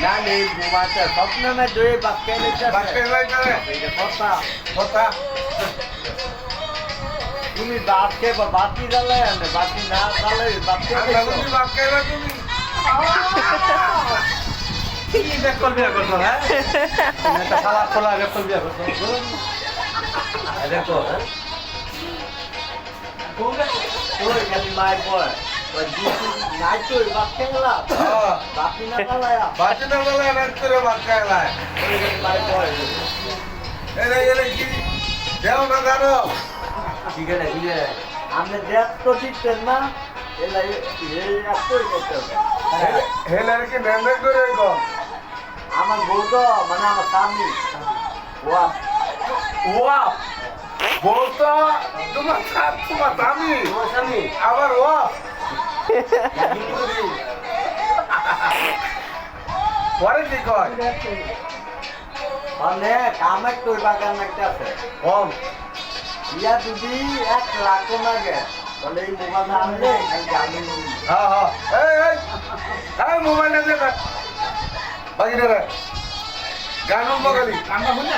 না নেই ঘুমাতে স্বপ্ন না জয়ে বাক্যে কথা তুমি বাপকে বাতি জ্বালায় আনে বাতি না জ্বালাই বাপকে তুমি কি বেকল বিয়া করছো হ্যাঁ এটা খালা খোলা বেকল বিয়া করছো দেখো তোর খালি মায়ের পর নাই তো বাপকে গেলা বাতি না জ্বালায় মায়ের পর ঠিক আছে আপনি দেখ তো দিচ্ছেন না এলাই এতই করতে হবে আমার বউ তো মানে আমার স্বামী ওয়া তোমার স্বামী তোমার স্বামী আবার ও পরে কি কয় মানে কামাই তোর বাগান একটা আছে কম ইয়া যদি 1 লাখ লাগে তাহলে এই মোবাইল আনলে আমি হ্যাঁ হ্যাঁ মোবাইল আছে বাকি রে গান বগালি আমরা হইনা